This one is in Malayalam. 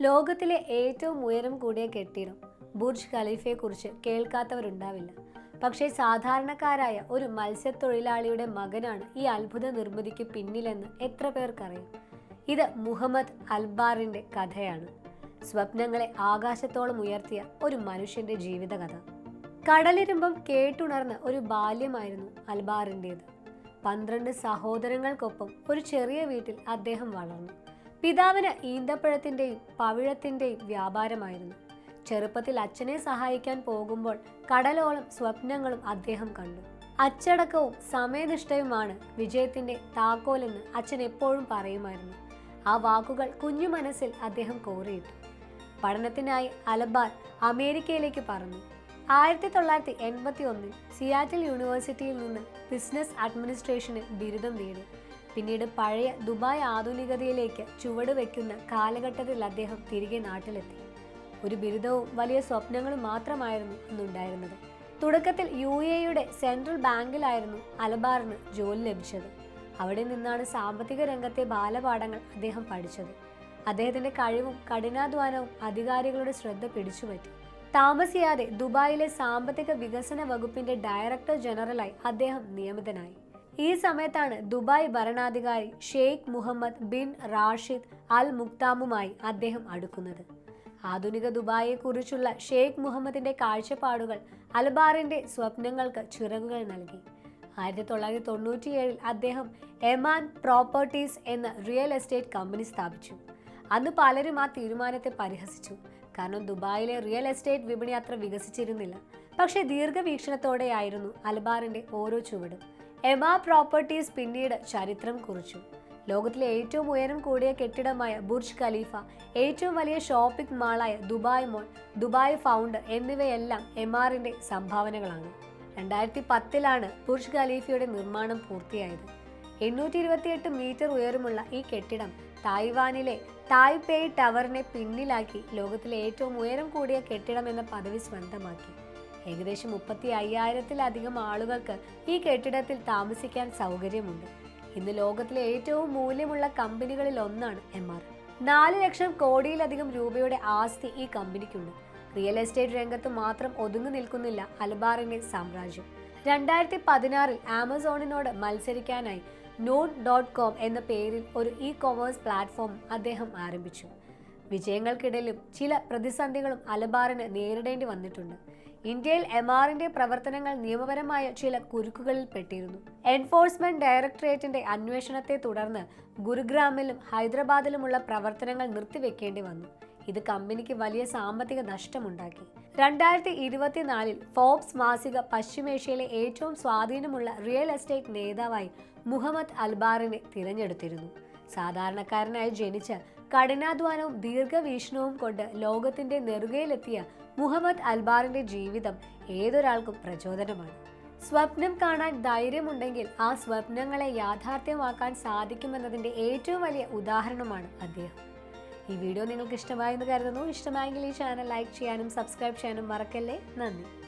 ലോകത്തിലെ ഏറ്റവും ഉയരം കൂടിയ കെട്ടിടം ബുർജ് ഖലീഫയെക്കുറിച്ച് കേൾക്കാത്തവരുണ്ടാവില്ല. പക്ഷേ സാധാരണക്കാരായ ഒരു മത്സ്യത്തൊഴിലാളിയുടെ മകനാണ് ഈ അത്ഭുത നിർമ്മിതിക്ക് പിന്നിലെന്ന് എത്ര പേർക്കറിയാം. ഇത് മുഹമ്മദ് അൽബാറിന്റെ കഥയാണ്. സ്വപ്നങ്ങളെ ആകാശത്തോളം ഉയർത്തിയ ഒരു മനുഷ്യന്റെ ജീവിതകഥ. കടലിരുമ്പം കേട്ടുണർന്ന ഒരു ബാല്യമായിരുന്നു അൽബാറിൻ്റേത്. 12 സഹോദരങ്ങൾക്കൊപ്പം ഒരു ചെറിയ വീട്ടിൽ അദ്ദേഹം വളർന്നു. പിതാവിന് ഈന്തപ്പഴത്തിൻ്റെയും പവിഴത്തിൻ്റെയും വ്യാപാരമായിരുന്നു. ചെറുപ്പത്തിൽ അച്ഛനെ സഹായിക്കാൻ പോകുമ്പോൾ കടലോളം സ്വപ്നങ്ങളും അദ്ദേഹം കണ്ടു. അച്ചടക്കവും സമയനിഷ്ഠയുമാണ് വിജയത്തിൻ്റെ താക്കോലെന്ന് അച്ഛൻ എപ്പോഴും പറയുമായിരുന്നു. ആ വാക്കുകൾ കുഞ്ഞു മനസ്സിൽ അദ്ദേഹം കോറിയിട്ടു. പഠനത്തിനായി അൽബാർ അമേരിക്കയിലേക്ക് പറന്നു. 1981 സിയാറ്റിൽ യൂണിവേഴ്സിറ്റിയിൽ നിന്ന് ബിസിനസ് അഡ്മിനിസ്ട്രേഷനിൽ ബിരുദം നേടി. പിന്നീട് പഴയ ദുബായ് ആധുനികതയിലേക്ക് ചുവട് വയ്ക്കുന്ന കാലഘട്ടത്തിൽ അദ്ദേഹം തിരികെ നാട്ടിലെത്തി. ഒരു ബിരുദവും വലിയ സ്വപ്നങ്ങളും മാത്രമായിരുന്നു അന്നുണ്ടായിരുന്നത്. തുടക്കത്തിൽ UAEയുടെ സെൻട്രൽ ബാങ്കിലായിരുന്നു അൽബാറിന് ജോലി ലഭിച്ചത്. അവിടെ നിന്നാണ് സാമ്പത്തിക രംഗത്തെ ബാലപാഠങ്ങൾ അദ്ദേഹം പഠിച്ചത്. അദ്ദേഹത്തിന്റെ കഴിവും കഠിനാധ്വാനവും അധികാരികളുടെ ശ്രദ്ധ പിടിച്ചുപറ്റി. താമസിയാതെ ദുബായിലെ സാമ്പത്തിക വികസന വകുപ്പിന്റെ ഡയറക്ടർ ജനറലായി അദ്ദേഹം നിയമിതനായി. ഈ സമയത്താണ് ദുബായ് ഭരണാധികാരി ഷെയ്ഖ് മുഹമ്മദ് ബിൻ റാഷിദ് അൽ മുക്താമുമായി അദ്ദേഹം അടുക്കുന്നത്. ആധുനിക ദുബായിയെക്കുറിച്ചുള്ള ഷെയ്ഖ് മുഹമ്മദിന്റെ കാഴ്ചപ്പാടുകൾ അൽബാറിന്റെ സ്വപ്നങ്ങൾക്ക് ചിറകുകൾ നൽകി. 1997 അദ്ദേഹം എമാൻ പ്രോപ്പർട്ടീസ് എന്ന റിയൽ എസ്റ്റേറ്റ് കമ്പനി സ്ഥാപിച്ചു. അന്ന് പലരും ആ തീരുമാനത്തെ പരിഹസിച്ചു. കാരണം ദുബായിലെ റിയൽ എസ്റ്റേറ്റ് വിപണി അത്ര വികസിച്ചിരുന്നില്ല. പക്ഷേ ദീർഘവീക്ഷണത്തോടെയായിരുന്നു അൽബാറിന്റെ ഓരോ ചുവടും. എമാ പ്രോപ്പർട്ടീസ് പിന്നീട് ചരിത്രം കുറിച്ചു. ലോകത്തിലെ ഏറ്റവും ഉയരം കൂടിയ കെട്ടിടമായ ബുർജ് ഖലീഫ, ഏറ്റവും വലിയ ഷോപ്പിംഗ് മാളായ ദുബായ് മോൾ, ദുബായ് ഫൗണ്ടർ എന്നിവയെല്ലാം എമാറിന്റെ സംഭാവനകളാണ്. 2010 ബുർജ് ഖലീഫയുടെ നിർമ്മാണം പൂർത്തിയായത്. 828 മീറ്റർ ഉയരമുള്ള ഈ കെട്ടിടം തായ്വാനിലെ തായ്പേയ് ടവറിനെ പിന്നിലാക്കി ലോകത്തിലെ ഏറ്റവും ഉയരം കൂടിയ കെട്ടിടം എന്ന പദവി സ്വന്തമാക്കി. ഏകദേശം 35,000-ലധികം ആളുകൾക്ക് ഈ കെട്ടിടത്തിൽ താമസിക്കാൻ സൗകര്യമുണ്ട്. ഇന്ന് ലോകത്തിലെ ഏറ്റവും മൂല്യമുള്ള കമ്പനികളിൽ ഒന്നാണ് എമാർ. 4 ലക്ഷം കോടിയിലധികം രൂപയുടെ ആസ്തി ഈ കമ്പനിക്കുണ്ട്. റിയൽ എസ്റ്റേറ്റ് രംഗത്ത് മാത്രം ഒതുങ്ങി നിൽക്കുന്നില്ല അൽബാറിന്റെ സാമ്രാജ്യം. 2016 ആമസോണിനോട് മത്സരിക്കാനായി Note.com എന്ന പേരിൽ ഒരു ഇ-കൊമേഴ്സ് പ്ലാറ്റ്ഫോം അദ്ദേഹം ആരംഭിച്ചു. വിജയങ്ങൾക്കിടയിലും ചില പ്രതിസന്ധികളും അൽബാറിന് നേരിടേണ്ടി വന്നിട്ടുണ്ട്. ഇന്ത്യയിൽ എമാറിന്റെ പ്രവർത്തനങ്ങൾ നിയമപരമായ ചില കുരുക്കുകളിൽ പെട്ടിരുന്നു. എൻഫോഴ്സ്മെന്റ് ഡയറക്ടറേറ്റിന്റെ അന്വേഷണത്തെ തുടർന്ന് ഗുരുഗ്രാമിലും ഹൈദരാബാദിലുമുള്ള പ്രവർത്തനങ്ങൾ നിർത്തിവെക്കേണ്ടി വന്നു. ഇത് കമ്പനിക്ക് വലിയ സാമ്പത്തിക നഷ്ടമുണ്ടാക്കി. 2024 ഫോബ്സ് മാസിക പശ്ചിമേഷ്യയിലെ ഏറ്റവും സ്വാധീനമുള്ള റിയൽ എസ്റ്റേറ്റ് നേതാവായി മുഹമ്മദ് അൽബാറിനെ തിരഞ്ഞെടുത്തിരുന്നു. സാധാരണക്കാരനായി ജനിച്ച് കഠിനാധ്വാനവും ദീർഘവീക്ഷണവും കൊണ്ട് ലോകത്തിന്റെ നെറുകയിലെത്തിയ മുഹമ്മദ് അൽബാറിന്റെ ജീവിതം ഏതൊരാൾക്കും പ്രചോദനമാണ്. സ്വപ്നം കാണാൻ ധൈര്യമുണ്ടെങ്കിൽ ആ സ്വപ്നങ്ങളെ യാഥാർത്ഥ്യമാക്കാൻ സാധിക്കുമെന്നതിന്റെ ഏറ്റവും വലിയ ഉദാഹരണമാണ് അദ്ദേഹം. ഈ വീഡിയോ നിങ്ങൾക്ക് ഇഷ്ടമായെന്ന് കരുതുന്നു. ഇഷ്ടമായെങ്കിൽ ഈ ചാനൽ ലൈക്ക് ചെയ്യാനും സബ്സ്ക്രൈബ് ചെയ്യാനും മറക്കല്ലേ. നന്ദി.